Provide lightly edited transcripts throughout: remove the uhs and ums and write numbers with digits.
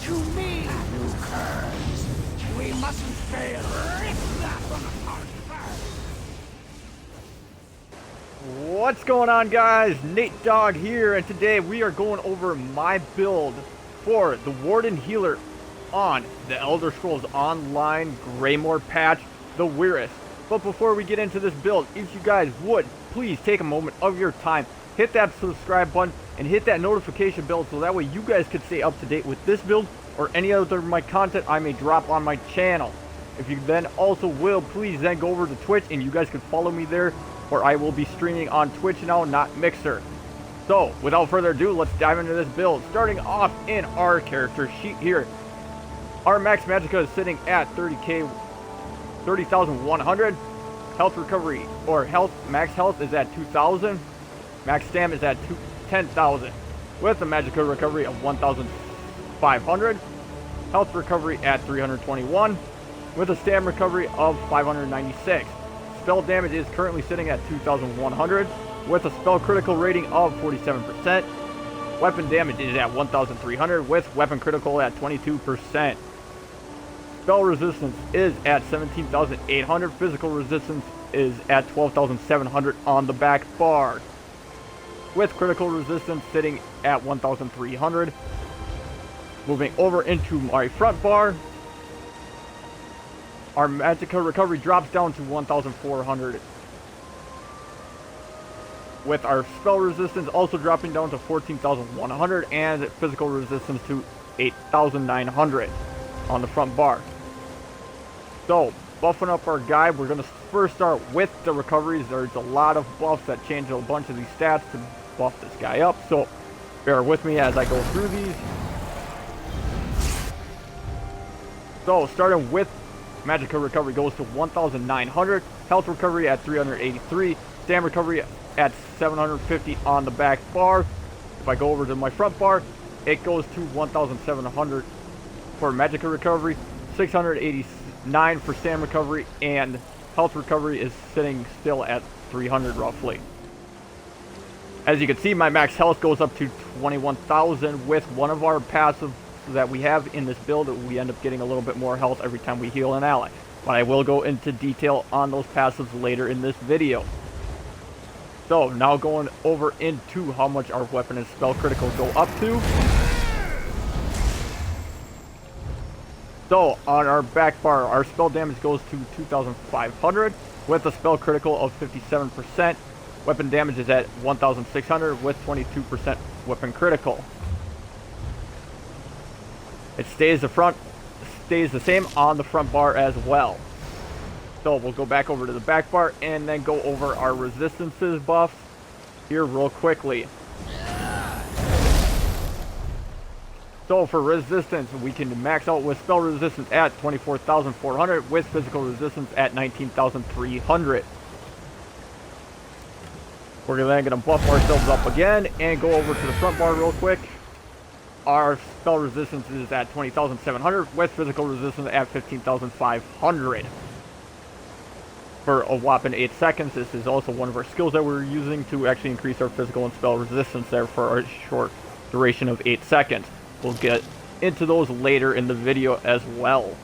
To me, newcomers. We mustn't fail. Rip that one apart first. What's going on, guys? Nate Dogg here, and today we are going over my build for the Warden healer on the Elder Scrolls Online Greymoor patch, the Wyress. But before we get into this build, if you guys would, please take a moment of your time, hit that subscribe button, and hit that notification bell so that way you guys could stay up to date with this build or any other of my content I may drop on my channel. If you then also will, please then go over to Twitch and you guys can follow me there, where I will be streaming on Twitch now, not Mixer. So, without further ado, let's dive into this build. Starting off in our character sheet here, our max magicka is sitting at 30,100. Health recovery, or max health is at 2,000. Max stam is at 10,000. With a magicka recovery of 1,500. Health recovery at 321. With a stam recovery of 596. Spell damage is currently sitting at 2,100 with a spell critical rating of 47%. Weapon damage is at 1,300 with weapon critical at 22%. Spell resistance is at 17,800. Physical resistance is at 12,700 on the back bar. With critical resistance sitting at 1,300. Moving over into my front bar, our magicka recovery drops down to 1,400. With our spell resistance also dropping down to 14,100 and physical resistance to 8,900 on the front bar. So, buffing up our guy, we're going to first start with the recoveries. There's a lot of buffs that change a bunch of these stats to buff this guy up, so bear with me as I go through these. So, starting with magicka recovery goes to 1,900, health recovery at 383, stam recovery at 750 on the back bar. If I go over to my front bar, it goes to 1,700 for magicka recovery, 689 for stam recovery, and health recovery is sitting still at 300 roughly. As you can see, my max health goes up to 21,000 with one of our passives that we have in this build. We end up getting a little bit more health every time we heal an ally, but I will go into detail on those passives later in this video. So now going over into how much our weapon and spell critical go up to. So on our back bar, our spell damage goes to 2,500 with a spell critical of 57%. Weapon damage is at 1,600 with 22% weapon critical. It stays the same on the front bar as well. So we'll go back over to the back bar and then go over our resistances buffs here real quickly. So for resistance, we can max out with spell resistance at 24,400 with physical resistance at 19,300. We're then going to buff ourselves up again and go over to the front bar real quick. Our spell resistance is at 20,700 with physical resistance at 15,500 for a whopping 8 seconds. This is also one of our skills that we're using to actually increase our physical and spell resistance there for a short duration of 8 seconds. We'll get into those later in the video as well.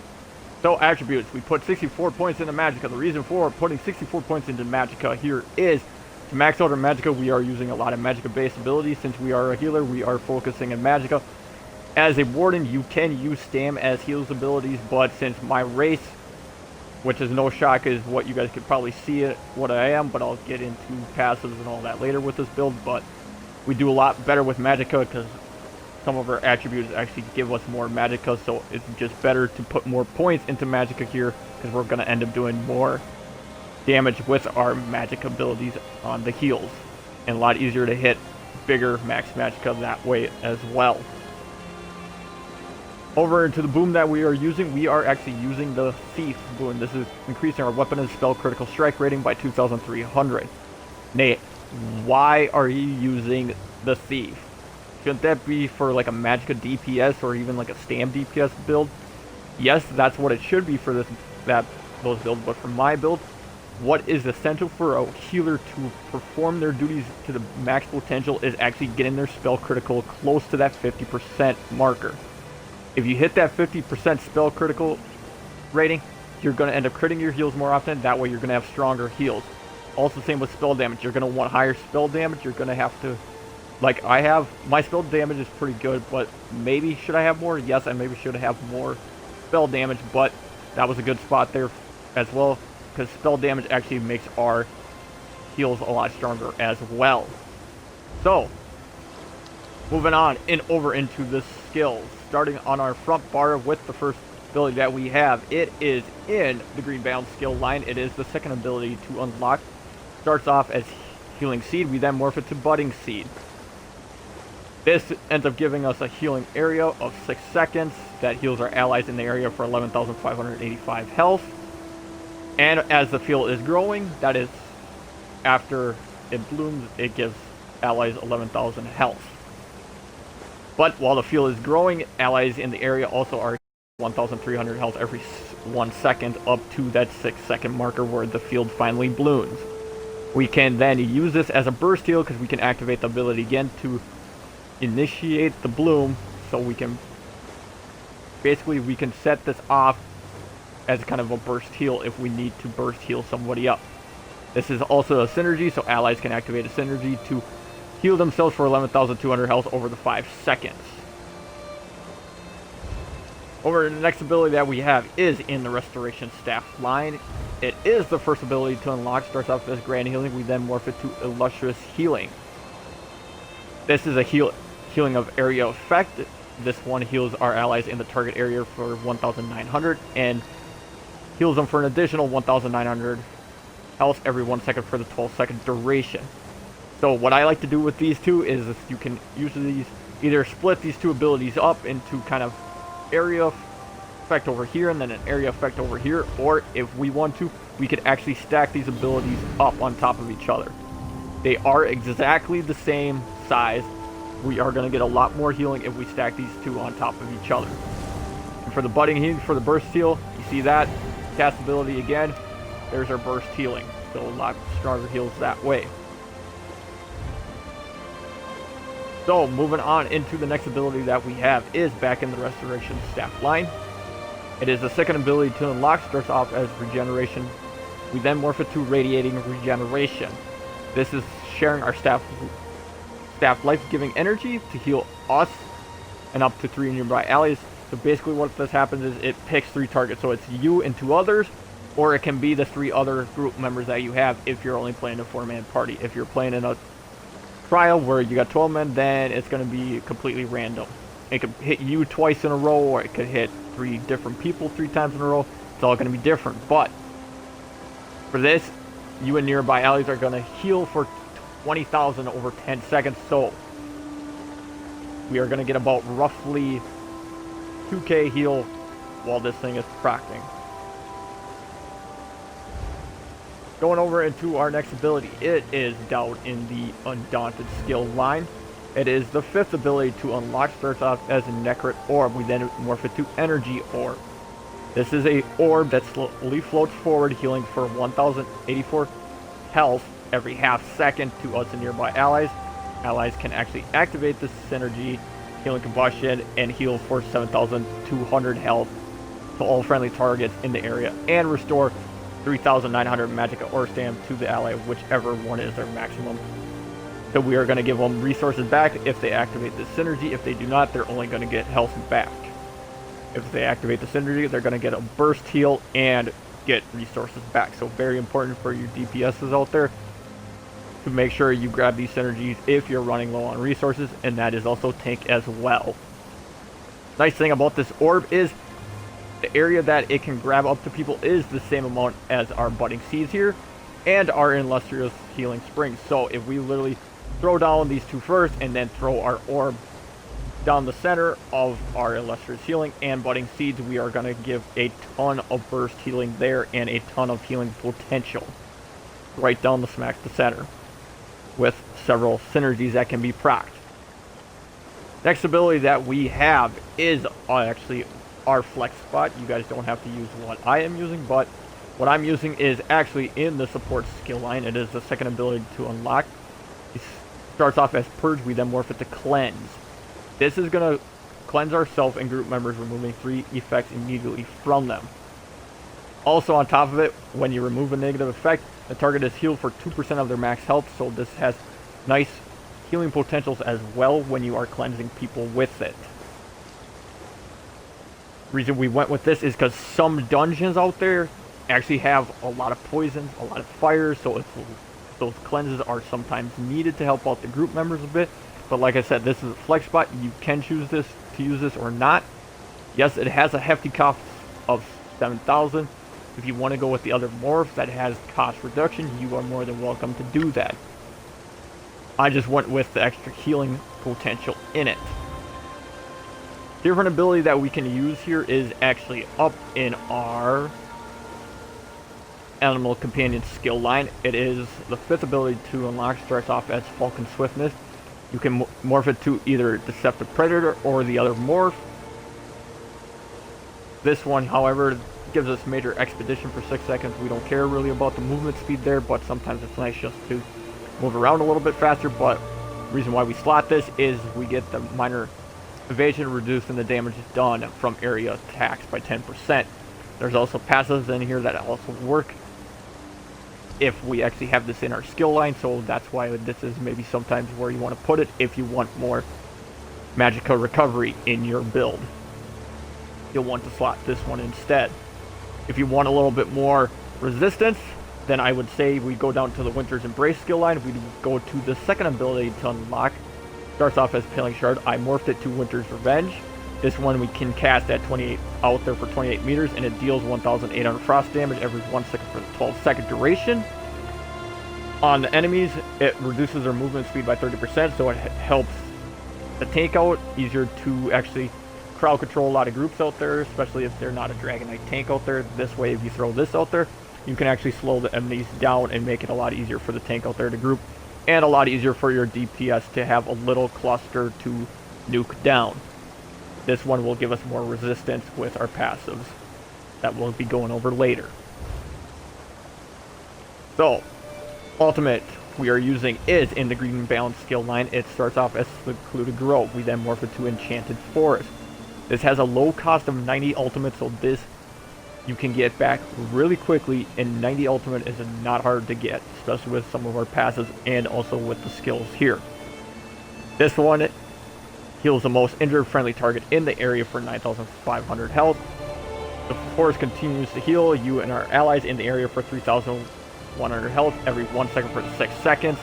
So attributes, we put 64 points into magicka. The reason for putting 64 points into magicka here is to max out our magicka. We are using a lot of magicka based abilities. Since we are a healer, we are focusing on magicka. As a warden, you can use stam as heals abilities, but since my race, which is no shock, is what you guys could probably see it what I am, but I'll get into passives and all that later with this build. But we do a lot better with magicka because some of our attributes actually give us more magicka, so it's just better to put more points into magicka here because we're going to end up doing more damage with our magic abilities on the heals, and a lot easier to hit bigger max magicka that way as well. Over into the boom that we are using, we are actually using the Thief boom. This is increasing our weapon and spell critical strike rating by 2,300. Nate, why are you using the Thief? Shouldn't that be for like a magicka DPS or even like a stam DPS build? Yes, that's what it should be for those builds, but for my build, what is essential for a healer to perform their duties to the max potential is actually getting their spell critical close to that 50% marker. If you hit that 50% spell critical rating, you're going to end up critting your heals more often. That way you're going to have stronger heals. Also same with spell damage. You're going to want higher spell damage. You're going to have to, like I have, my spell damage is pretty good, but maybe should I have more? Yes, I maybe should have more spell damage, but that was a good spot there as well, because spell damage actually makes our heals a lot stronger as well. So, moving on and over into the skills. Starting on our front bar with the first ability that we have. It is in the green bound skill line. It is the second ability to unlock. Starts off as Healing Seed. We then morph it to Budding Seed. This ends up giving us a healing area of 6 seconds that heals our allies in the area for 11,585 health. And as the field is growing, that is after it blooms, it gives allies 11,000 health. But while the field is growing, allies in the area also are 1,300 health every 1 second up to that 6-second marker where the field finally blooms. We can then use this as a burst heal because we can activate the ability again to initiate the bloom, so we can basically set this off as kind of a burst heal if we need to burst heal somebody up. This is also a synergy, so allies can activate a synergy to heal themselves for 11,200 health over the 5 seconds. Over the next ability that we have is in the Restoration Staff line. It is the first ability to unlock. Starts off as Grand Healing. We then morph it to Illustrious Healing. This is a healing of area effect. This one heals our allies in the target area for 1,900 and heals them for an additional 1,900 health every 1 second for the 12-second duration. So what I like to do with these two is you can usually either split these two abilities up into kind of area effect over here and then an area effect over here, or if we want to, we could actually stack these abilities up on top of each other. They are exactly the same size. We are going to get a lot more healing if we stack these two on top of each other. And for the Budding Healing, for the burst heal, you see that cast ability again, there's our burst healing, so a lot stronger heals that way. So, moving on into the next ability that we have is back in the Restoration Staff line. It is the second ability to unlock. Starts off as Regeneration. We then morph it to Radiating Regeneration. This is sharing our staff life-giving energy to heal us and up to 3 nearby allies. So basically what this happens is it picks 3 targets. So it's you and 2 others, or it can be the 3 other group members that you have if you're only playing a 4-man party. If you're playing in a trial where you got 12 men, then it's going to be completely random. It could hit you twice in a row, or it could hit 3 different people 3 times in a row. It's all going to be different. But for this, you and nearby allies are going to heal for 20,000 over 10 seconds. So we are going to get about roughly 2k heal while this thing is procting. Going over into our next ability, it is down in the Undaunted skill line. It is the 5th ability to unlock. Starts off as a Necrit Orb. We then morph it to Energy Orb. This is a orb that slowly floats forward, healing for 1,084 health every half second to us and nearby allies. Allies can actually activate this synergy, Healing Combustion, and heal for 7,200 health to all friendly targets in the area, and restore 3,900 magic or stamina to the ally, whichever one is their maximum. So we are going to give them resources back if they activate the synergy. If they do not, they're only going to get health back. If they activate the synergy, they're going to get a burst heal and get resources back. So very important for your DPSs out there to make sure you grab these synergies if you're running low on resources, and that is also tank as well. Nice thing about this orb is the area that it can grab up to people is the same amount as our Budding Seeds here and our Illustrious Healing Springs. So if we literally throw down these 2 first and then throw our orb down the center of our Illustrious Healing and Budding Seeds, we are going to give a ton of burst healing there and a ton of healing potential right down the smack the center with several synergies that can be procced. Next ability that we have is actually our flex spot. You guys don't have to use what I am using, but what I'm using is actually in the support skill line. It is the second ability to unlock. It starts off as Purge. We then morph it to Cleanse. This is going to cleanse ourselves and group members, removing 3 effects immediately from them. Also on top of it, when you remove a negative effect, the target is healed for 2% of their max health, so this has nice healing potentials as well when you are cleansing people with it. Reason we went with this is because some dungeons out there actually have a lot of poisons, a lot of fire, so those cleanses are sometimes needed to help out the group members a bit. But like I said, this is a flex spot. You can choose this to use this or not. Yes, it has a hefty cost of 7,000. If you want to go with the other morphs that has cost reduction, you are more than welcome to do that. I just went with the extra healing potential in it. Different ability that we can use here is actually up in our Animal Companion skill line. It is the 5th ability to unlock, starts off as Falcon Swiftness. You can morph it to either Deceptive Predator or the other morph. This one, however, gives us Major Expedition for 6 seconds. We don't care really about the movement speed there, but sometimes it's nice just to move around a little bit faster. But the reason why we slot this is we get the minor evasion reduced and the damage done from area attacks by 10%. There's also passives in here that also work if we actually have this in our skill line, so that's why this is maybe sometimes where you want to put it if you want more magical recovery in your build. You'll want to slot this one instead. If you want a little bit more resistance, then I would say we go down to the Winter's Embrace skill line. We go to the 2nd ability to unlock. Starts off as Paling Shard. I morphed it to Winter's Revenge. This one we can cast at 28 out there for 28 meters, and it deals 1,800 frost damage every 1 second for the 12-second duration. On the enemies, it reduces their movement speed by 30%, so it helps the tank out. Easier to actually crowd control a lot of groups out there, especially if they're not a Dragon Knight tank out there. This way, if you throw this out there, you can actually slow the enemies down and make it a lot easier for the tank out there to group, and a lot easier for your DPS to have a little cluster to nuke down. This one will give us more resistance with our passives that we'll be going over later. So, ultimate we are using is in the Green Balance skill line. It starts off as Secluded Grove. We then morph it to Enchanted Forest. This has a low cost of 90 ultimate, so this you can get back really quickly, and 90 ultimate is not hard to get, especially with some of our passives and also with the skills here. This one heals the most injured friendly target in the area for 9,500 health. The forest continues to heal you and our allies in the area for 3,100 health every 1 second for 6 seconds.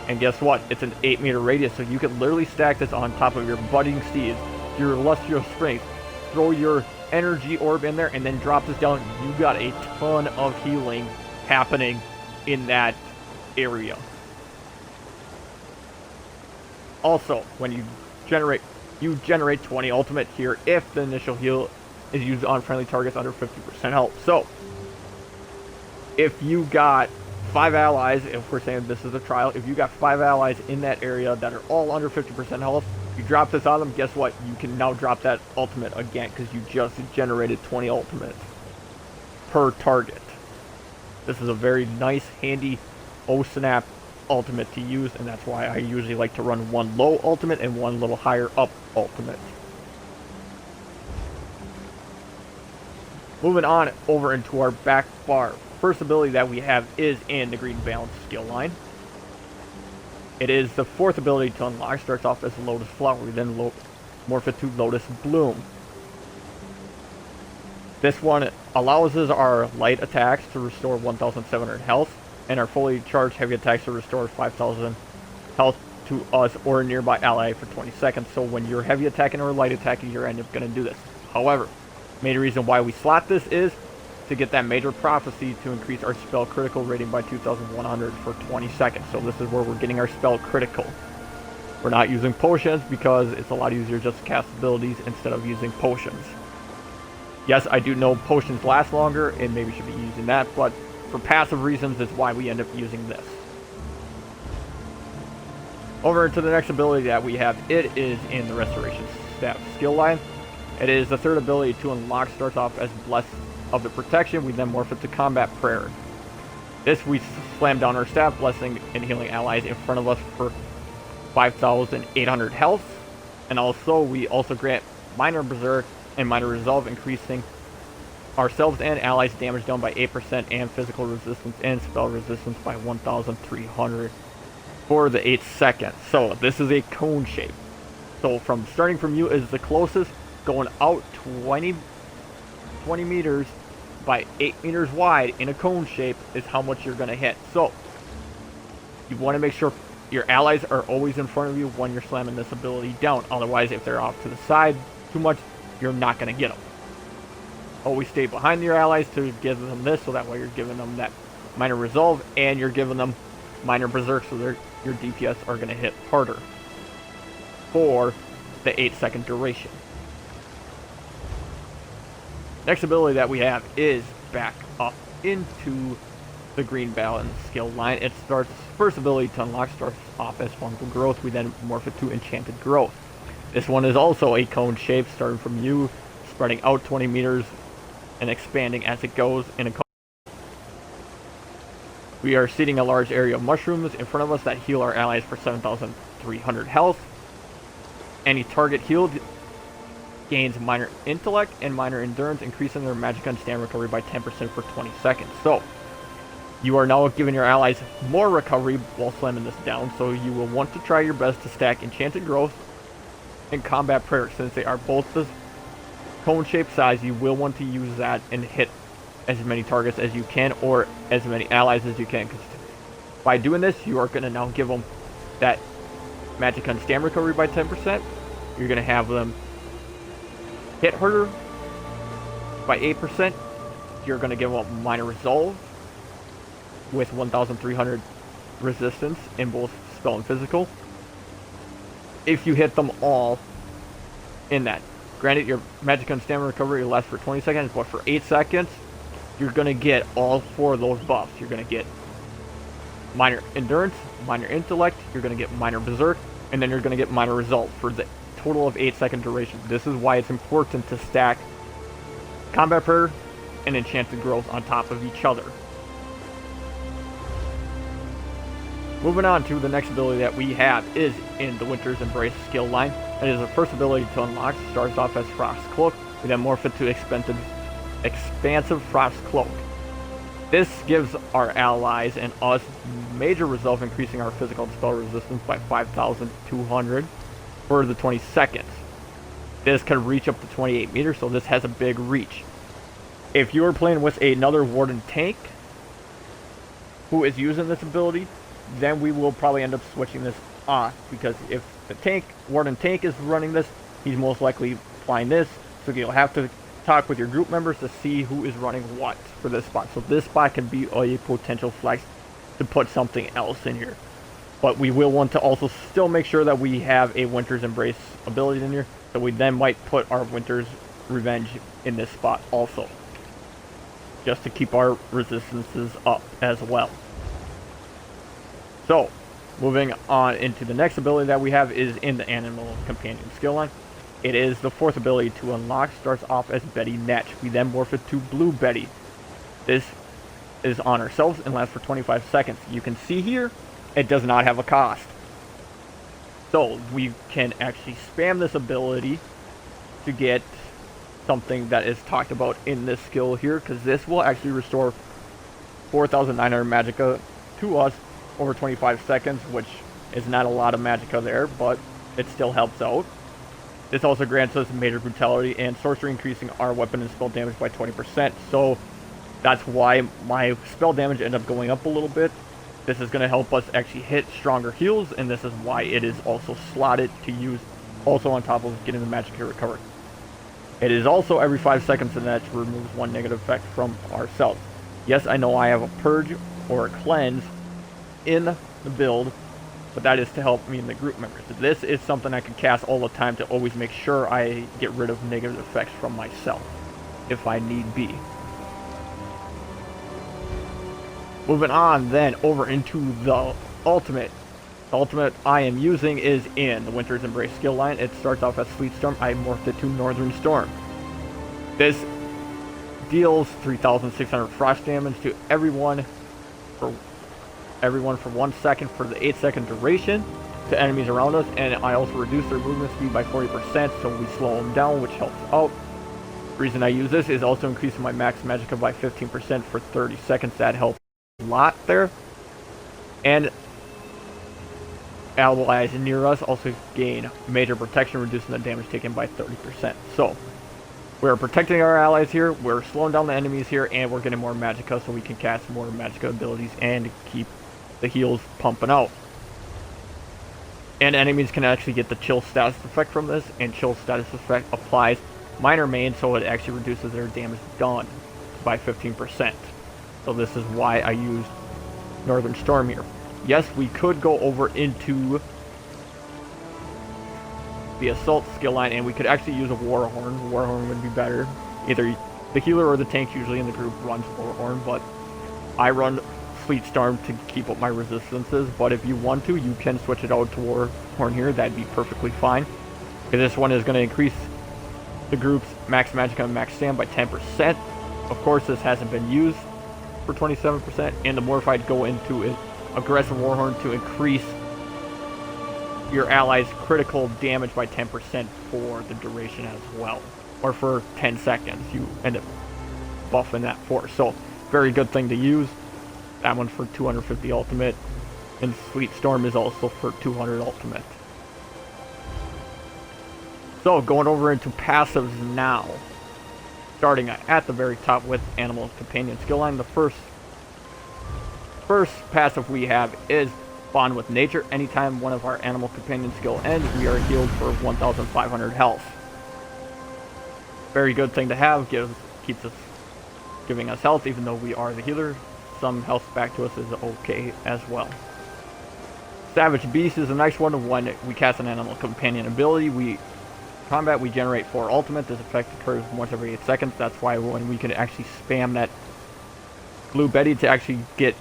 And guess what? It's an 8-meter radius, so you can literally stack this on top of your budding steeds, your Illustrious Springs, throw your energy orb in there, and then drop this down. You got a ton of healing happening in that area. Also, when you generate 20 ultimate here if the initial heal is used on friendly targets under 50% health. So, if you got 5 allies, if we're saying this is a trial, if you got 5 allies in that area that are all under 50% health, you drop this on them, guess what? You can now drop that ultimate again because you just generated 20 ultimate per target. This is a very nice, handy snap ultimate to use, and that's why I usually like to run one low ultimate and one little higher up ultimate. Moving on over into our back bar. First ability that we have is in the Green Balance skill line. It is the 4th ability to unlock. Starts off as Lotus Flower. We then morph it to Lotus Bloom. This one allows us our light attacks to restore 1,700 health, and our fully charged heavy attacks to restore 5,000 health to us or a nearby ally for 20 seconds. So when you're heavy attacking or light attacking, you're going to do this. However, main reason why we slot this is to get that Major Prophecy to increase our spell critical rating by 2,100 for 20 seconds. So this is where we're getting our spell critical. We're not using potions because it's a lot easier just to cast abilities instead of using potions. Yes, I do know potions last longer and maybe should be using that, but for passive reasons, it's why we end up using this. Over to the next ability that we have, it is in the Restoration Staff skill line. It is the 3rd ability to unlock. Starts off as Bless of the Protection. We then morph it to Combat Prayer. This we slam down our staff, blessing and healing allies in front of us for 5,800 health. And also, we also grant Minor Berserk, and Minor Resolve, increasing ourselves and allies damage down by 8% and physical resistance and spell resistance by 1,300 for the 8 seconds. So this is a cone shape. So from starting from you is the closest, going out 20 meters by 8 meters wide in a cone shape is how much you're going to hit. So you want to make sure your allies are always in front of you when you're slamming this ability down. Otherwise, if they're off to the side too much, you're not going to get them. Always stay behind your allies to give them this, so that way you're giving them that Minor Resolve and you're giving them Minor Berserk, so your DPS are going to hit harder for the 8-second duration. Next ability that we have is back up into the green balance skill line. It starts, first ability to unlock starts off as Fungal Growth. We then morph it to Enchanted Growth. This one is also a cone shape, starting from you, spreading out 20 meters and expanding as it goes in a cone. We are seeding a large area of mushrooms in front of us that heal our allies for 7,300 health. Any target healed gains minor intellect and minor endurance, increasing their magic and stamina recovery by 10% for 20 seconds. So you are now giving your allies more recovery while slamming this down, so you will want to try your best to stack Enchanted Growth and Combat Prayer. Since they are both the cone shape size, you will want to use that and hit as many targets as you can, or as many allies as you can, because by doing this you are going to now give them that magic and stamina recovery by 10%. You're going to have them hit harder by 8%. You're going to give them Minor Resolve with 1,300 resistance in both spell and physical, if you hit them all in that. Granted, your magic and stamina recovery lasts for 20 seconds, but for 8 seconds, you're going to get all 4 of those buffs. You're going to get Minor Endurance, Minor Intellect, you're going to get Minor Berserk, and then you're going to get Minor Resolve for the total of 8-second duration. This is why it's important to stack Combat Prayer and Enchanted Growth on top of each other. Moving on to the next ability that we have is in the Winter's Embrace skill line. It is the first ability to unlock. Starts off as Frost Cloak. We then morph it to Expansive Frost Cloak. This gives our allies and us major resolve, increasing our physical and spell resistance by 5,200 for the 20 seconds. This can reach up to 28 meters, so this has a big reach. If you are playing with another Warden tank who is using this ability, then we will probably end up switching this off, because if the Warden tank is running this, he's most likely flying this, so you'll have to talk with your group members to see who is running what for this spot. So this spot can be a potential flex to put something else in here. But we will want to also still make sure that we have a Winter's Embrace ability in here, so we then might put our Winter's Revenge in this spot also, just to keep our resistances up as well. So, moving on into the next ability that we have is in the Animal Companion skill line. It is the 4th ability to unlock. Starts off as Betty Netch. We then morph it to Blue Betty. This is on ourselves and lasts for 25 seconds. You can see here, it does not have a cost. So, we can actually spam this ability to get something that is talked about in this skill here, because this will actually restore 4,900 magicka to us over 25 seconds, which is not a lot of magicka there, but it still helps out. This also grants us major brutality and sorcery, increasing our weapon and spell damage by 20%. So that's why my spell damage ended up going up a little bit. This is going to help us actually hit stronger heals, and this is why it is also slotted to use also on top of getting the magicka recovery. It is also every 5 seconds, and that removes 1 negative effect from ourselves. Yes, I know I have a purge or a cleanse in the build, but that is to help me and the group members. This is something I can cast all the time to always make sure I get rid of negative effects from myself, if I need be. Moving on then over into the ultimate. The ultimate I am using is in the Winter's Embrace skill line. It starts off as Sleet Storm. I morphed it to Northern Storm. This deals 3,600 frost damage to everyone for 1 second for the 8-second duration. to enemies around us, and I also reduce their movement speed by 40%, so we slow them down, which helps out. The reason I use this is also increasing my max magicka by 15% for 30 seconds. That helps a lot there. And allies near us also gain major protection, reducing the damage taken by 30%. So we're protecting our allies here, we're slowing down the enemies here, and we're getting more magicka so we can cast more magicka abilities and keep the heals pumping out. And enemies can actually get the chill status effect from this, and chill status effect applies minor main, so it actually reduces their damage done by 15%. So this is why I used Northern Storm here. Yes, we could go over into the assault skill line, and we could actually use a Warhorn. Warhorn would be better. Either the healer or the tank usually in the group runs Warhorn, but I run Sleet Storm to keep up my resistances. But if you want to, you can switch it out to Warhorn here. That'd be perfectly fine. Because this one is going to increase the group's max magicka and max stam by 10%. Of course, this hasn't been used for 27%, and the Mortified go into it. Aggressive Warhorn to increase your allies' critical damage by 10% for the duration as well. Or for 10 seconds, you end up buffing that for. So, very good thing to use. That one's for 250 ultimate, and Sleet Storm is also for 200 ultimate. So, going over into passives now. Starting at the very top with Animal Companion skill line, the first passive we have is Bond with Nature. Anytime one of our Animal Companion skill ends, we are healed for 1,500 health. Very good thing to have, keeps us giving us health even though we are the healer. Some health back to us is okay as well. Savage Beast is the next one. When we cast an Animal Companion ability, we generate 4 ultimate. This effect occurs once every 8 seconds. That's why when we can actually spam that Blue Betty to actually get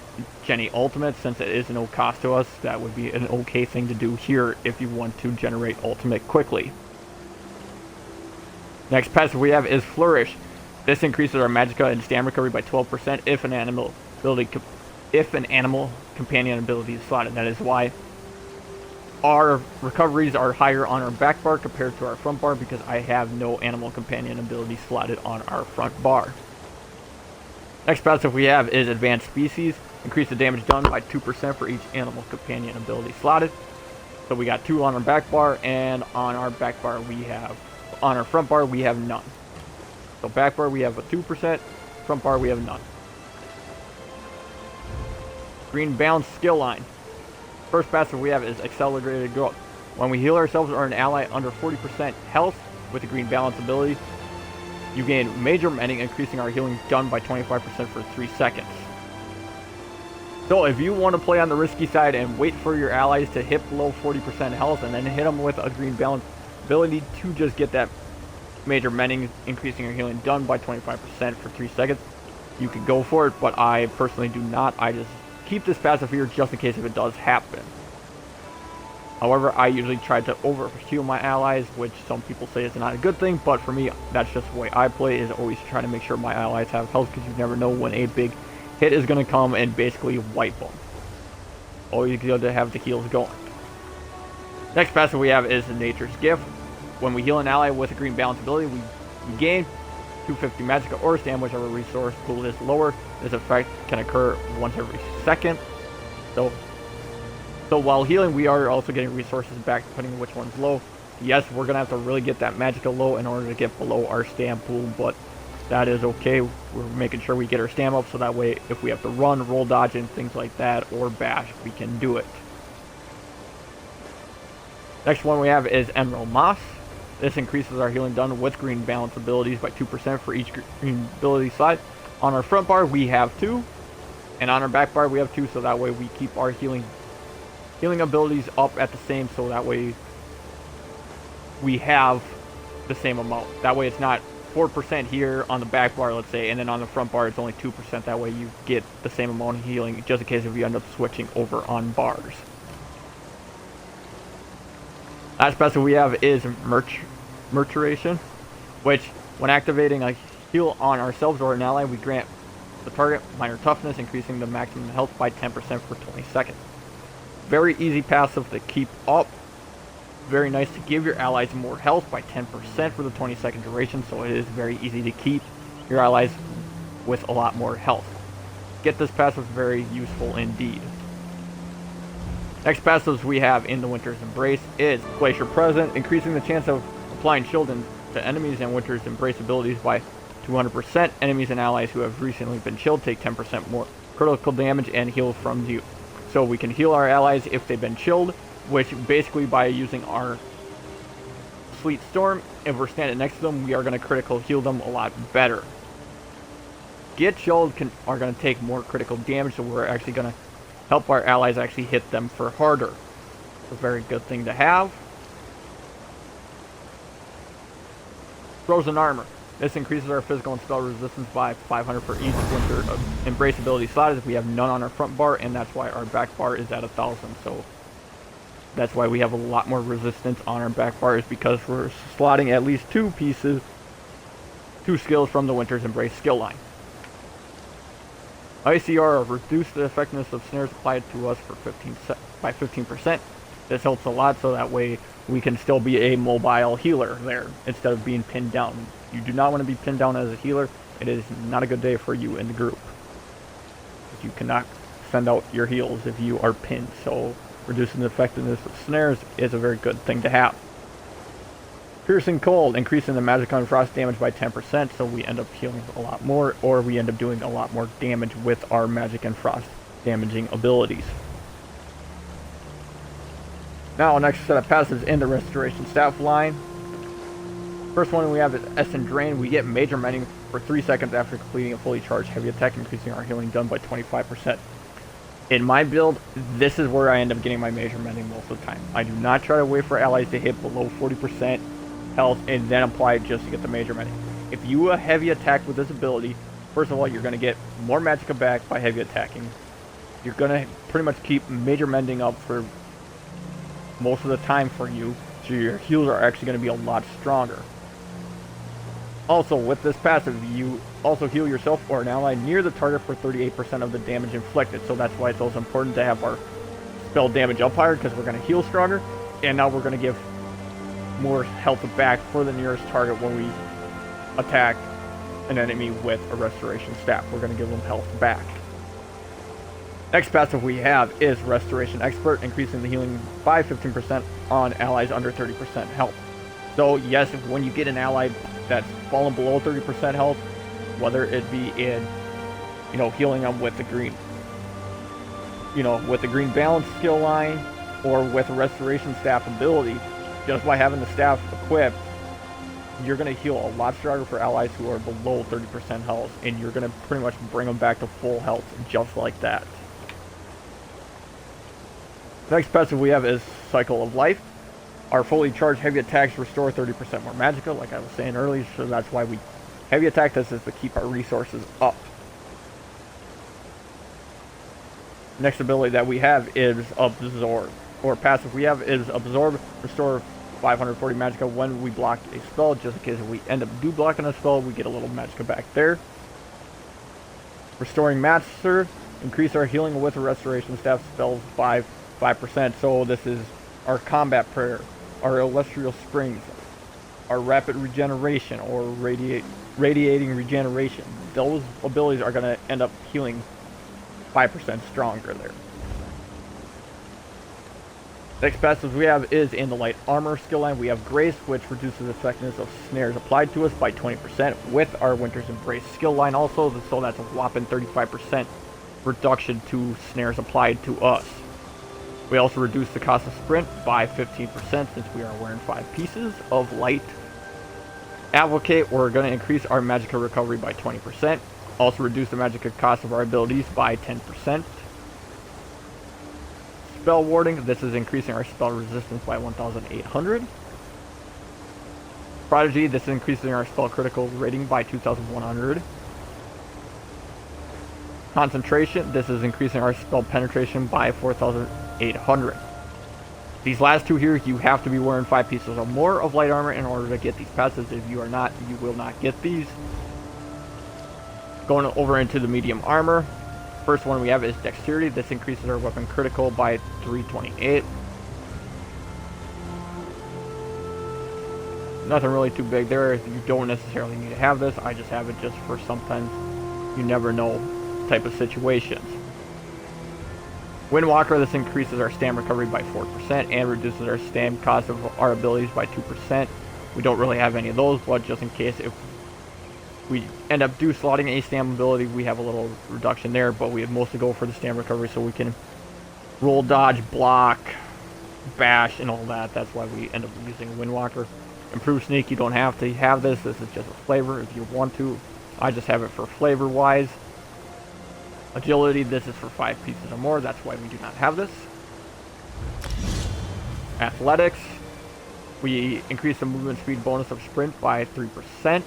Jenny ultimate, since it is no cost to us, that would be an okay thing to do here if you want to generate ultimate quickly. Next passive we have is Flourish. This increases our magicka and stam recovery by 12% if an animal companion ability is slotted. That is why our recoveries are higher on our back bar compared to our front bar, because I have no animal companion ability slotted on our front bar. Next passive we have is Advanced Species. Increase the damage done by 2% for each animal companion ability slotted. So we got 2 on our back bar, and on our back bar on our front bar we have none. So back bar we have a 2%, front bar we have none. Green Balance skill line. First passive we have is Accelerated Growth. When we heal ourselves or an ally under 40% health with the Green Balance ability, you gain Major Mending, increasing our healing done by 25% for 3 seconds. So if you want to play on the risky side and wait for your allies to hit below 40% health and then hit them with a Green Balance ability to just get that Major Mending, increasing your healing done by 25% for 3 seconds, you can go for it, but I personally do not. I just keep this passive here just in case if it does happen. However, I usually try to over-heal my allies, which some people say is not a good thing, but for me, that's just the way I play, is always try to make sure my allies have health, because you never know when a big hit is going to come and basically wipe them. Always good to have the heals going. Next passive we have is Nature's Gift. When we heal an ally with a Green Balance ability, we gain 250 magicka or stam, whichever resource pool is lower. This effect can occur once every second. So while healing, we are also getting resources back depending on which one's low. Yes, we're going to have to really get that magicka low in order to get below our stam pool, but that is okay. We're making sure we get our stam up, so that way if we have to run, roll dodge, and things like that, or bash, we can do it. Next one we have is Emerald Moss. This increases our healing done with Green Balance abilities by 2% for each green ability slide. On our front bar we have 2, and on our back bar we have 2, so that way we keep our healing abilities up at the same, so that way we have the same amount. That way it's not 4% here on the back bar, let's say, and then on the front bar it's only 2%. That way you get the same amount of healing, just in case if you end up switching over on bars. Last passive we have is Murmuration, which when activating a heal on ourselves or an ally, we grant the target minor toughness, increasing the maximum health by 10% for 20 seconds. Very easy passive to keep up. Very nice to give your allies more health by 10% for the 20-second duration, so it is very easy to keep your allies with a lot more health. Get this passive very useful indeed. Next passives we have in the Winter's Embrace is Glacier Present, increasing the chance of applying shield to enemies and Winter's Embrace abilities by 200%. Enemies and allies who have recently been chilled take 10% more critical damage and heal from you. So we can heal our allies if they've been chilled, which basically by using our Sleet Storm, if we're standing next to them, we are going to critical heal them a lot better. Get chilled are going to take more critical damage, so we're actually going to help our allies actually hit them for harder. It's a very good thing to have. Frozen Armor. This increases our physical and spell resistance by 500 for each Winter Embrace ability slot, as we have none on our front bar, and that's why our back bar is at 1,000. So that's why we have a lot more resistance on our back bar, is because we're slotting at least 2 skills from the Winter's Embrace skill line. ICR, reduce the effectiveness of snares applied to us by 15%. This helps a lot, so that way we can still be a mobile healer there instead of being pinned down. You do not want to be pinned down as a healer. It is not a good day for you in the group. You cannot send out your heals if you are pinned, so reducing the effectiveness of snares is a very good thing to have. Piercing Cold, increasing the magic on frost damage by 10%, so we end up healing a lot more, or we end up doing a lot more damage with our magic and frost damaging abilities. Now, next set of passives in the Restoration Staff line. First one we have is Essen Drain. We get Major Mending for 3 seconds after completing a fully charged heavy attack, increasing our healing done by 25%. In my build, this is where I end up getting my Major Mending most of the time. I do not try to wait for allies to hit below 40% health and then apply it just to get the Major Mending. If you heavy attack with this ability, first of all, you're going to get more magicka back by heavy attacking. You're going to pretty much keep Major Mending up for most of the time for you, so your heals are actually going to be a lot stronger. Also, with this passive, you also heal yourself or an ally near the target for 38% of the damage inflicted, so that's why it's also important to have our spell damage up higher, because we're going to heal stronger, and now we're going to give more health back for the nearest target when we attack an enemy with a Restoration Staff. We're going to give them health back. Next passive we have is Restoration Expert, increasing the healing by 15% on allies under 30% health. So yes, when you get an ally that's fallen below 30% health, whether it be in, healing them with the green, with the green balance skill line, or with a Restoration Staff ability, just by having the staff equipped, you're going to heal a lot stronger for allies who are below 30% health, and you're going to pretty much bring them back to full health just like that. Next passive we have is Cycle of Life. Our fully charged heavy attacks restore 30% more magicka, like I was saying earlier, so that's why we heavy attack this, is to keep our resources up. Next ability that we have is Absorb, or passive we have is Absorb, restore 540 magicka when we block a spell, just in case if we end up blocking a spell, we get a little magicka back there. Restoring Master, increase our healing with a Restoration Staff spells by 5%, so this is our Combat Prayer, our Celestial Springs, our Rapid Regeneration, or Radiating Regeneration. Those abilities are going to end up healing 5% stronger there. Next passive we have is in the Light Armor skill line. We have Grace, which reduces the effectiveness of snares applied to us by 20% with our Winter's Embrace skill line also, so that's a whopping 35% reduction to snares applied to us. We also reduce the cost of sprint by 15% since we are wearing 5 pieces of Light. Advocate, we're going to increase our magicka recovery by 20%. Also reduce the magicka cost of our abilities by 10%. Spell Warding, this is increasing our spell resistance by 1,800. Prodigy, this is increasing our spell critical rating by 2,100. Concentration, this is increasing our spell penetration by 4,800. These last two here, you have to be wearing 5 pieces or more of light armor in order to get these passives. If you are not, you will not get these. Going over into the medium armor, First one we have is Dexterity. This increases our weapon critical by 328. Nothing really too big there. You don't necessarily need to have this. I just have it just for sometimes you never know type of situations. Windwalker, this increases our stam recovery by 4% and reduces our stam cost of our abilities by 2%. We don't really have any of those, but just in case if we end up slotting a stam ability, we have a little reduction there, but we mostly go for the stam recovery so we can roll, dodge, block, bash, and all that. That's why we end up using Windwalker. Improved Sneak, you don't have to have this. This is just a flavor if you want to. I just have it for flavor wise. Agility, this is for 5 pieces or more. That's why we do not have this. Athletics, we increase the movement speed bonus of sprint by 3%.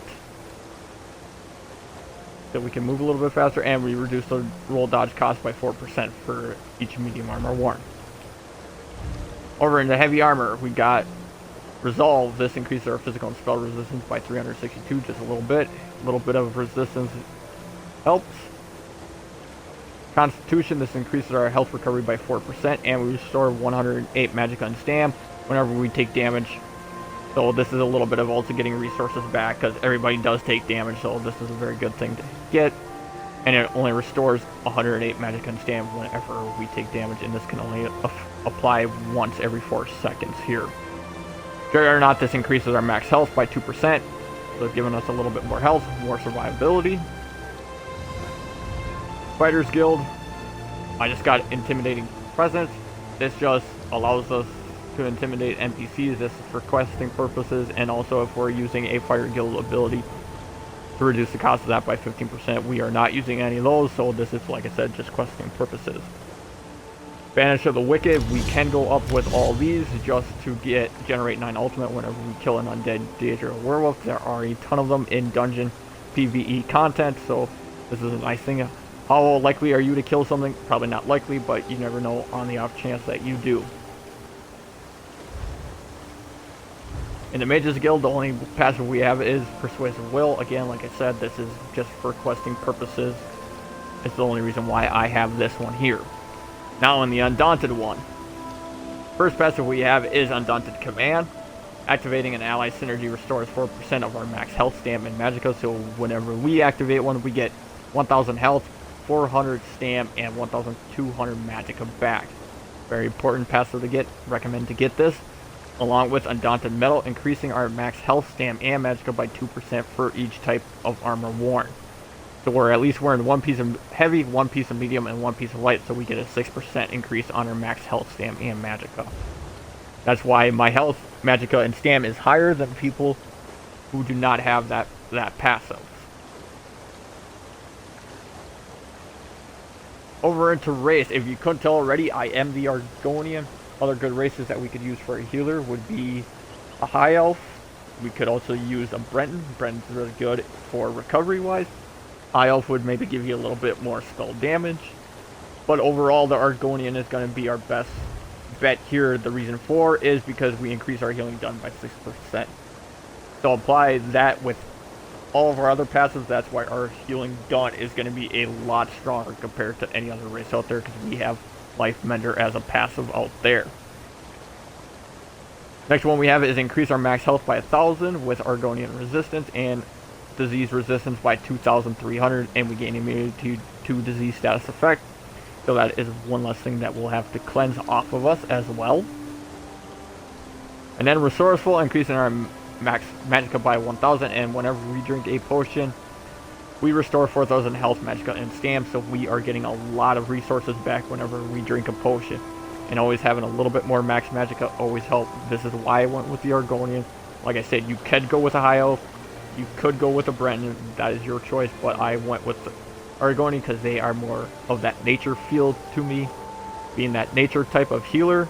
So we can move a little bit faster, and we reduce the roll dodge cost by 4% for each medium armor worn. Over in the heavy armor, we got Resolve. This increases our physical and spell resistance by 362, just a little bit. A little bit of resistance helps. Constitution, this increases our health recovery by 4%, and we restore 108 magicka and stam whenever we take damage. So this is a little bit of also getting resources back, because everybody does take damage, so this is a very good thing to get. And it only restores 108 magicka and stam whenever we take damage, and this can only apply once every 4 seconds here. Juggernaut, this increases our max health by 2%, so giving us a little bit more health, more survivability. Fighters Guild, I just got Intimidating Presence. This just allows us to intimidate NPCs. This is for questing purposes, and also if we're using a Fighter Guild ability to reduce the cost of that by 15%. We are not using any of those, so this is, like I said, just questing purposes. Banish of the Wicked, we can go up with all these just to generate 9 ultimate whenever we kill an undead Daedra werewolf. There are a ton of them in dungeon PVE content, so this is a nice thing. How likely are you to kill something? Probably not likely, but you never know on the off chance that you do. In the Mages Guild, the only passive we have is Persuasive Will. Again, like I said, this is just for questing purposes. It's the only reason why I have this one here. Now in the Undaunted one. First passive we have is Undaunted Command. Activating an ally synergy restores 4% of our max health, stam, and magicka. So whenever we activate one, we get 1000 health, 400 stam, and 1200 magicka back. Very important passive to get. Recommend to get this. Along with Undaunted Metal, increasing our max health, stam, and magicka by 2% for each type of armor worn. So we're at least wearing 1 piece of heavy, 1 piece of medium, and 1 piece of light, so we get a 6% increase on our max health, stam, and magicka. That's why my health, magicka, and stam is higher than people who do not have that passive. Over into race. If you couldn't tell already, I am the Argonian. Other good races that we could use for a healer would be a High Elf. We could also use a Breton. Breton's really good for recovery-wise. High Elf would maybe give you a little bit more spell damage. But overall, the Argonian is going to be our best bet here. The reason for is because we increase our healing done by 6%. So apply that with all of our other passives. That's why our healing done is going to be a lot stronger compared to any other race out there, because we have Life Mender as a passive out there. Next one we have is increase our max health by 1000 with Argonian resistance and disease resistance by 2300, and we gain immunity to disease status effect. So that is one less thing that we'll have to cleanse off of us as well. And then Resourceful, increasing our max magicka by 1000, and whenever we drink a potion, we restore 4000 health, magicka, and stam, so we are getting a lot of resources back whenever we drink a potion. And always having a little bit more max magicka always helps. This is why I went with the Argonian. Like I said, you could go with a High Elf, you could go with a Breton, that is your choice, but I went with the Argonian because they are more of that nature feel to me, being that nature type of healer.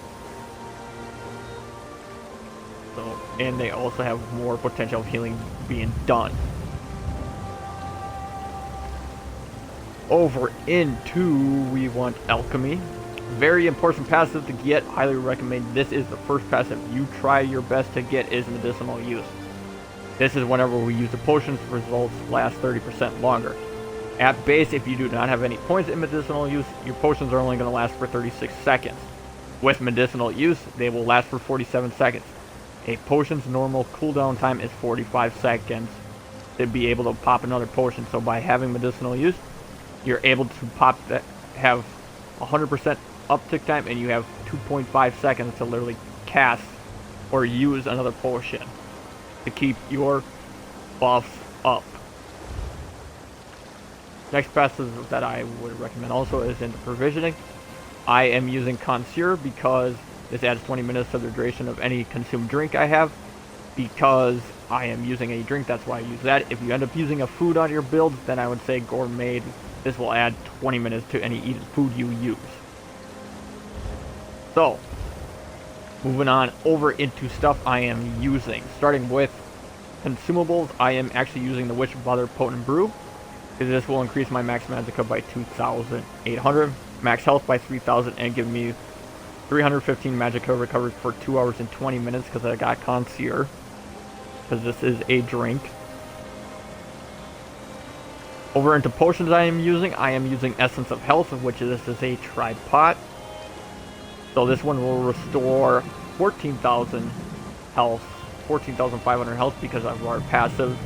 So, and they also have more potential of healing being done. Over into, we want Alchemy. Very important passive to get. Highly recommend. This is the first passive you try your best to get is medicinal use. This is whenever we use the potions, results last 30% longer. At base, if you do not have any points in medicinal use, your potions are only going to last for 36 seconds. With medicinal use, they will last for 47 seconds. A potion's normal cooldown time is 45 seconds to be able to pop another potion. So by having medicinal use, you're able to pop that, have 100% uptick time, and you have 2.5 seconds to literally cast or use another potion to keep your buffs up. Next passage that I would recommend also is into provisioning. I am using Connoisseur because this adds 20 minutes to the duration of any consumed drink I have. Because I am using a drink, that's why I use that. If you end up using a food on your build, then I would say Gourmet. This will add 20 minutes to any food you use. So, moving on over into stuff I am using. Starting with consumables, I am actually using the Witch Mother Potent Brew. This will increase my max magicka by 2,800, max health by 3,000, and give me 315 magicka recovered for 2 hours and 20 minutes because I got Connoisseur. Because this is a drink. Over into potions I am using Essence of Health, which is a tripod. So this one will restore 14,000 health, 14,500 health because of our passive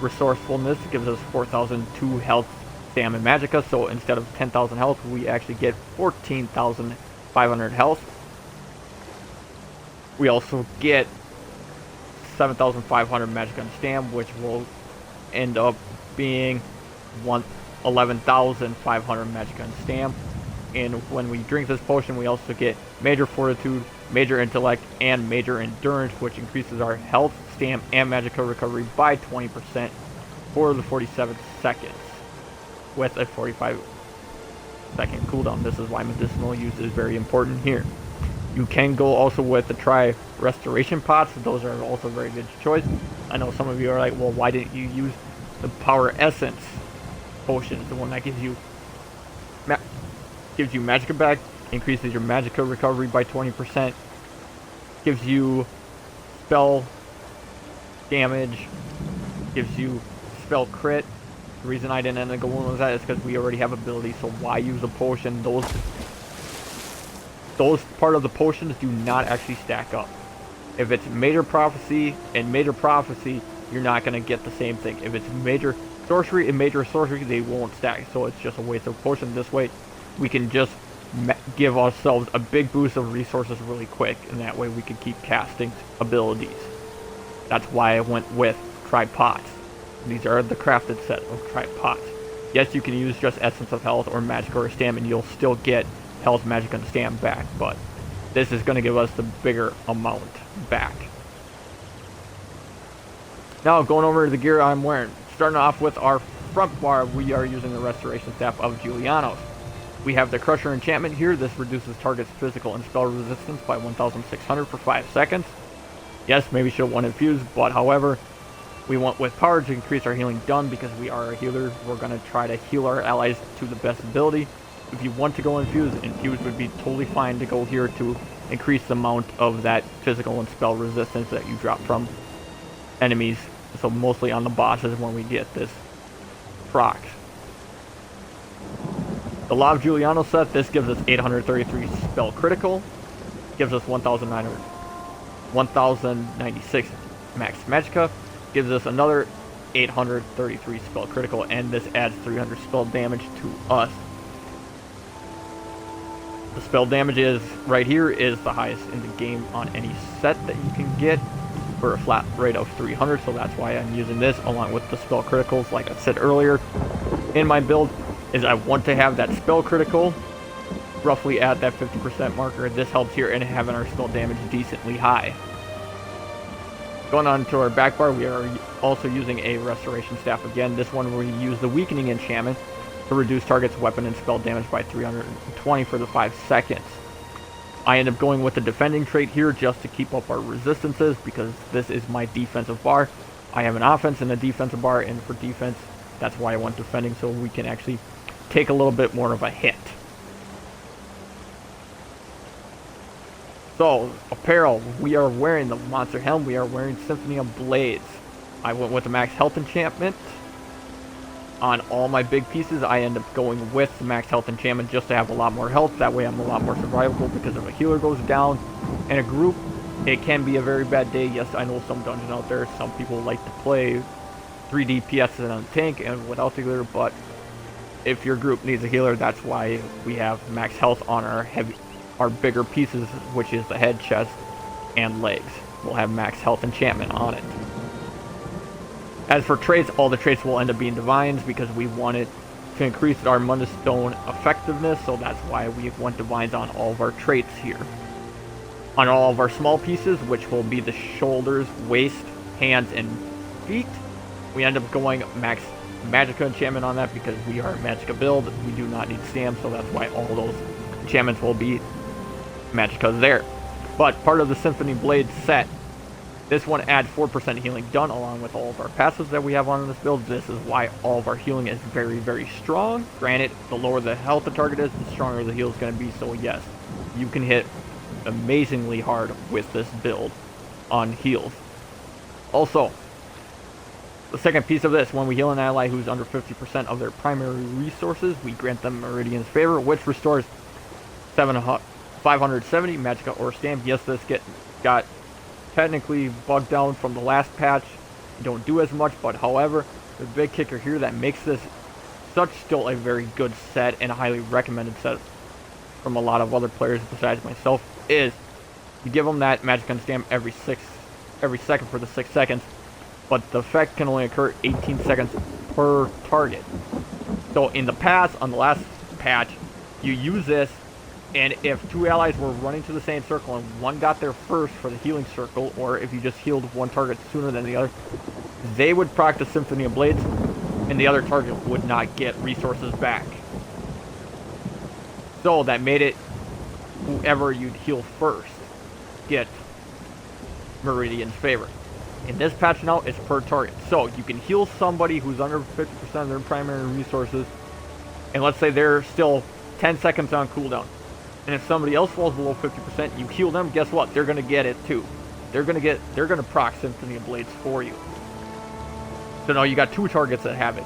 resourcefulness. It gives us 4,002 health, stamina, magicka. So instead of 10,000 health, we actually get 14,500 health. We also get 7,500 magicka and stam, which will end up being 11,500 magicka and stam. And when we drink this potion, we also get major fortitude, major intellect, and major endurance, which increases our health, stam, and magicka recovery by 20% for the 47 seconds with a 45-second cooldown. This is why medicinal use is very important here. You can go also with the restoration pots. Those are also a very good choice. I know some of you are like, well, why didn't you use the power essence potion, the one that gives you magicka back, increases your magicka recovery by 20%, gives you spell damage, gives you spell crit. The reason I didn't end up going with that is because we already have ability, so why use a potion? Those part of the potions do not actually stack up. If it's major prophecy and major prophecy, you're not going to get the same thing. If it's major sorcery and major sorcery, they won't stack, so it's just a waste of potion. This way we can just give ourselves a big boost of resources really quick, and that way we can keep casting abilities. That's why I went with tripods. These are the crafted set of tripods. Yes, you can use just Essence of Health or Magic or Stam, and you'll still get health, magic, and stam back, but this is going to give us the bigger amount back. Now, going over to the gear I'm wearing. Starting off with our front bar, we are using the Restoration Staff of Julianos. We have the Crusher enchantment here. This reduces target's physical and spell resistance by 1,600 for 5 seconds. Yes, maybe should have one infused, but however, we went with power to increase our healing done because we are a healer. We're going to try to heal our allies to the best ability. If you want to go infuse would be totally fine to go here to increase the amount of that physical and spell resistance that you drop from enemies. So mostly on the bosses when we get this proc. The Law of Juliano set, this gives us 833 spell critical, gives us 1,096 max magicka, gives us another 833 spell critical, and this adds 300 spell damage to us. The spell damage is right here is the highest in the game on any set that you can get for a flat rate of 300, so that's why I'm using this along with the spell criticals. Like I said earlier in my build, is I want to have that spell critical roughly at that 50% marker. This helps here in having our spell damage decently high. Going on to our back bar, we are also using a Restoration Staff again. This one we use the Weakening enchantment to reduce target's weapon and spell damage by 320 for the 5 seconds. I end up going with the Defending trait here just to keep up our resistances because this is my defensive bar. I have an offense and a defensive bar, and for defense, that's why I want Defending, so we can actually take a little bit more of a hit. So, apparel, we are wearing the Monster Helm, we are wearing Symphony of Blades. I went with the Max Health enchantment. On all my big pieces, I end up going with the max health enchantment just to have a lot more health. That way I'm a lot more survivable, because if a healer goes down in a group, it can be a very bad day. Yes, I know some dungeons out there, some people like to play 3 DPS on a tank and without the healer, but if your group needs a healer, that's why we have max health on our bigger pieces, which is the head, chest, and legs. We'll have max health enchantment on it. As for traits, all the traits will end up being divines because we wanted to increase our Mundus Stone effectiveness, so that's why we went divines on all of our traits here. On all of our small pieces, which will be the shoulders, waist, hands, and feet, we end up going max Magicka enchantment on that because we are a Magicka build. We do not need Stam, so that's why all those enchantments will be Magickas there. But part of the Symphony Blade set, this one adds 4% healing done along with all of our passives that we have on this build. This is why all of our healing is very, very strong. Granted, the lower the health the target is, the stronger the heal is going to be. So yes, you can hit amazingly hard with this build on heals. Also, the second piece of this, when we heal an ally who's under 50% of their primary resources, we grant them Meridian's Favor, which restores 570 Magicka or Stam. Yes, this got technically bugged down from the last patch. You don't do as much, but however, the big kicker here that makes this still a very good set and a highly recommended set from a lot of other players besides myself is you give them that Magicka and Stam every second for the 6 seconds, but the effect can only occur 18 seconds per target. So in the past, on the last patch, you use this, and if 2 allies were running to the same circle and one got there first for the healing circle, or if you just healed one target sooner than the other, they would proc the Symphony of Blades, and the other target would not get resources back. So that made it whoever you'd heal first get Meridian's Favor. In this patch now, it's per target. So you can heal somebody who's under 50% of their primary resources, and let's say they're still 10 seconds on cooldown. And if somebody else falls below 50%, you heal them, guess what? They're gonna get it too. They're gonna proc Symphony of Blades for you. So now you got 2 targets that have it.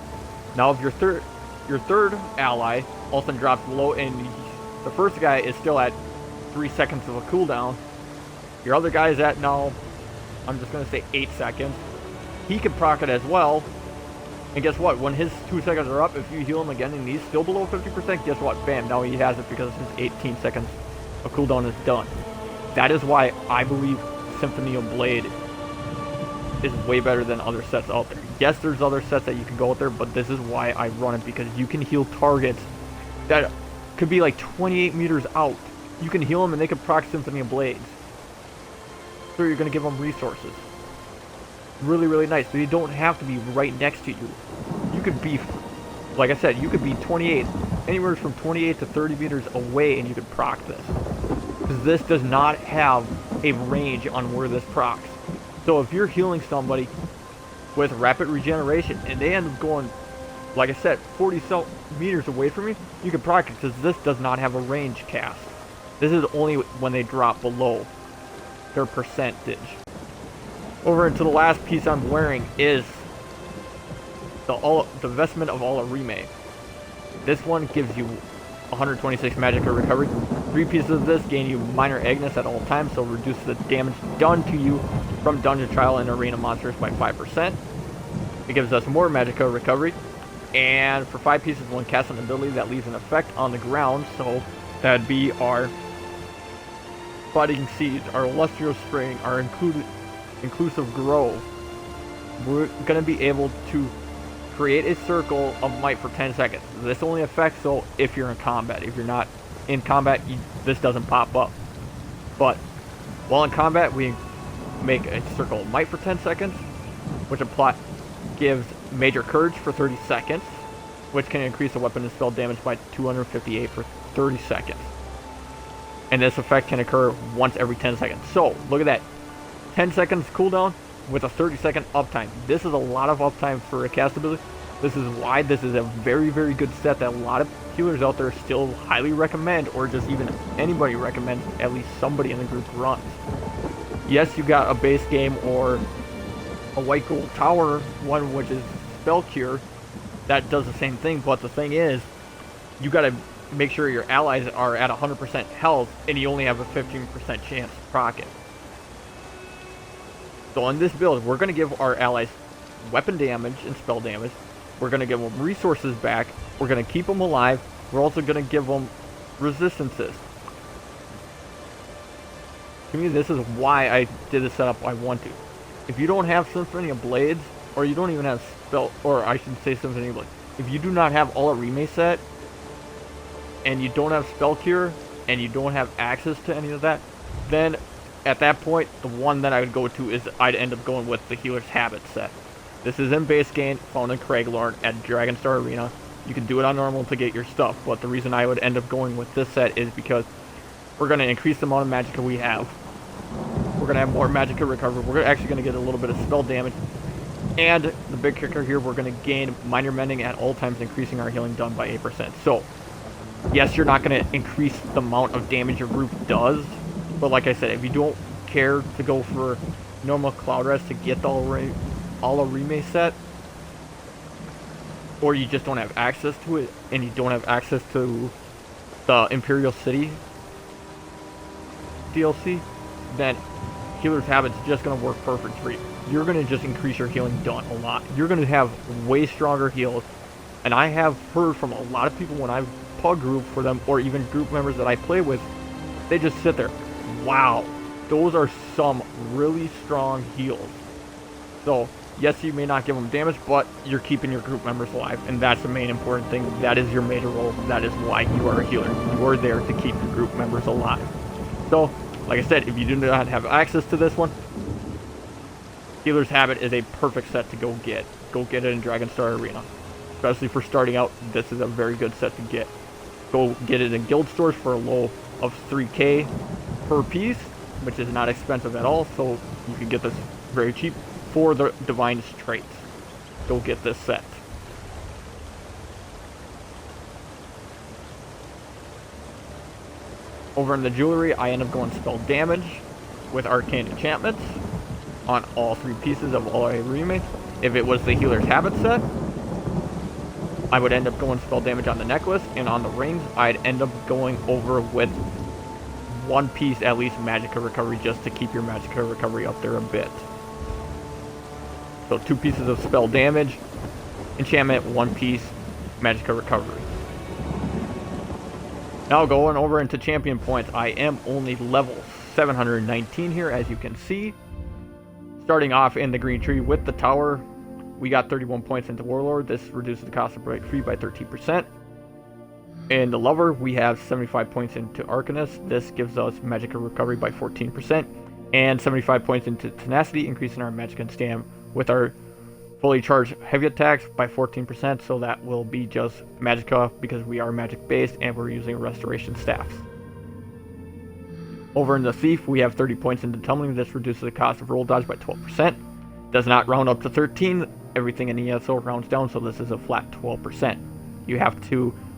Now if your third ally also drops below and the first guy is still at 3 seconds of a cooldown, your other guy is at now, I'm just gonna say 8 seconds. He can proc it as well. And guess what? When his 2 seconds are up, if you heal him again and he's still below 50%, guess what? Bam, now he has it because his 18 seconds of cooldown is done. That is why I believe Symphony of Blade is way better than other sets out there. Yes, there's other sets that you can go out there, but this is why I run it, because you can heal targets that could be like 28 meters out. You can heal them and they can proc Symphony of Blades. So you're going to give them resources. Really, really nice. They don't have to be right next to you. You could be, like I said, you could be 28, anywhere from 28 to 30 meters away, and you could proc this. Because this does not have a range on where this procs. So if you're healing somebody with rapid regeneration, and they end up going, like I said, 40 meters away from you, you can proc it, because this does not have a range cast. This is only when they drop below their percentage. Over into the last piece I'm wearing is the Vestment of ALCHEMY. This one gives you 126 Magicka recovery. 3 pieces of this gain you minor Agnes at all times, so reduce the damage done to you from dungeon trial and arena monsters by 5%. It gives us more Magicka recovery. And for 5 pieces, one casts an ability that leaves an effect on the ground, so that'd be our Budding Seeds, our Illustrious Spring, our Inclusive Grove. We're going to be able to create a circle of might for 10 seconds. This only affects so if you're in combat. If you're not in combat, this doesn't pop up. But while in combat, we make a circle of might for 10 seconds, which gives Major Courage for 30 seconds, which can increase the weapon and spell damage by 258 for 30 seconds. And this effect can occur once every 10 seconds. So, look at that. 10 seconds cooldown with a 30-second uptime. This is a lot of uptime for a cast ability. This is why this is a very, very good set that a lot of healers out there still highly recommend, or just even anybody recommends at least somebody in the group runs. Yes, you got a base game or a white gold tower one, which is spell cure, that does the same thing, but the thing is, you gotta make sure your allies are at 100% health, and you only have a 15% chance to proc it. So on this build, we're gonna give our allies weapon damage and spell damage. We're gonna give them resources back. We're gonna keep them alive. We're also gonna give them resistances. To me, this is why I did the setup I want to. If you don't have Symphony of Blades, or you don't even have spell, or I should say Symphony of Blades, if you do not have ALCHEMY set, and you don't have Spell Cure, and you don't have access to any of that, then at that point, the one that I would go to is I'd end up going with the Healer's Habit set. This is in base game, found in Craiglorn at Dragonstar Arena. You can do it on normal to get your stuff, but the reason I would end up going with this set is because we're going to increase the amount of magicka we have. We're going to have more magicka recovery. We're actually going to get a little bit of spell damage. And the big kicker here, we're going to gain minor mending at all times, increasing our healing done by 8%. So, yes, you're not going to increase the amount of damage your group does, but like I said, if you don't care to go for normal Cloud Rest to get the ALCHEMY set, or you just don't have access to it, and you don't have access to the Imperial City DLC, then Healer's Habit's just going to work perfect for you. You're going to just increase your healing done a lot. You're going to have way stronger heals, and I have heard from a lot of people when I've pug group for them, or even group members that I play with, they just sit there, wow, those are some really strong heals. So yes, you may not give them damage, but you're keeping your group members alive, and that's the main important thing. That is your major role. That is why you are a healer. You are there to keep your group members alive. So like I said, if you do not have access to this one, Healer's Habit is a perfect set to go get. Go get it in Dragonstar Arena. Especially for starting out, this is a very good set to get. Go get it in guild stores for a low of 3k per piece, which is not expensive at all, so you can get this very cheap for the Divine's traits. Go get this set. Over in the jewelry, I end up going spell damage with arcane enchantments on all 3 pieces of ALCHEMY. If it was the Healer's Habit set, I would end up going spell damage on the necklace, and on the rings, I'd end up going over with 1 piece at least magicka recovery, just to keep your magicka recovery up there a bit. So 2 pieces of spell damage, enchantment, 1 piece magicka recovery. Now going over into champion points, I am only level 719 here, as you can see. Starting off in the green tree with the tower, we got 31 points into Warlord. This reduces the cost of break free by 13%. In the Lover, we have 75 points into Arcanist. This gives us magicka recovery by 14%. And 75 points into Tenacity, increasing our magicka and stam with our fully charged heavy attacks by 14%. So that will be just magicka because we are magic based and we're using restoration staffs. Over in the Thief, we have 30 points into Tumbling. This reduces the cost of roll dodge by 12%. Does not round up to 13. Everything in ESO rounds down, so this is a flat 12%.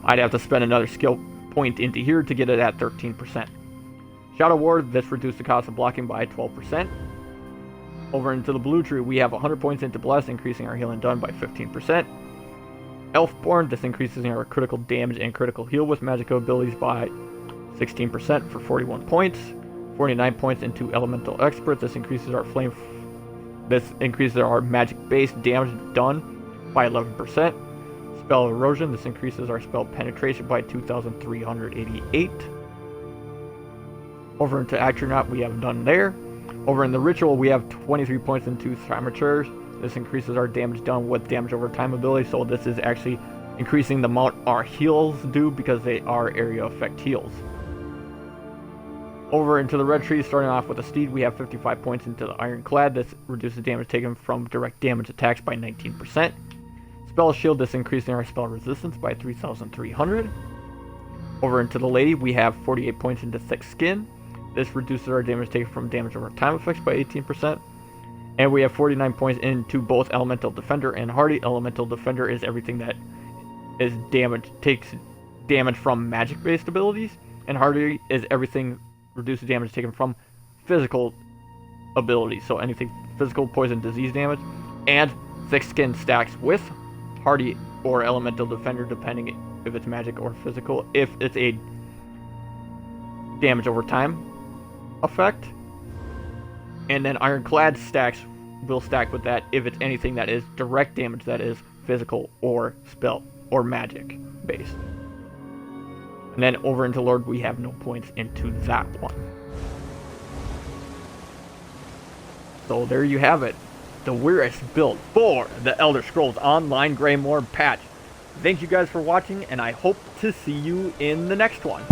I'd have to spend another skill point into here to get it at 13%. Shadow Ward, this reduces the cost of blocking by 12%. Over into the blue tree, we have 100 points into Bless, increasing our healing done by 15%. Elfborn, this increases our critical damage and critical heal with magical abilities by 16% for 41 points. 49 points into Elemental Expert, this increases our magic-based damage done by 11%. Spell Erosion, this increases our spell penetration by 2,388. Over into Actronaut, we have none there. Over in the Ritual, we have 23 points into Thaumaturge. This increases our damage done with damage over time ability, so this is actually increasing the amount our heals do because they are area effect heals. Over into the red tree, starting off with a Steed, we have 55 points into the Ironclad. This reduces damage taken from direct damage attacks by 19%. Spell Shield, this increasing our spell resistance by 3,300. Over into the Lady, we have 48 points into Thick Skin. This reduces our damage taken from damage over time effects by 18%. And we have 49 points into both Elemental Defender and Hardy. Elemental Defender is everything that is takes damage from magic-based abilities, and Hardy is everything reduces damage taken from physical abilities, so anything physical, poison, disease damage. And Thick Skin stacks with Hardy or Elemental Defender, depending if it's magic or physical. If it's a damage over time effect. And then Ironclad stacks will stack with that if it's anything that is direct damage that is physical or spell or magic based. And then over into Lord, we have no points into that one. So there you have it. The Wyress build for the Elder Scrolls Online Greymoor patch. Thank you guys for watching, and I hope to see you in the next one.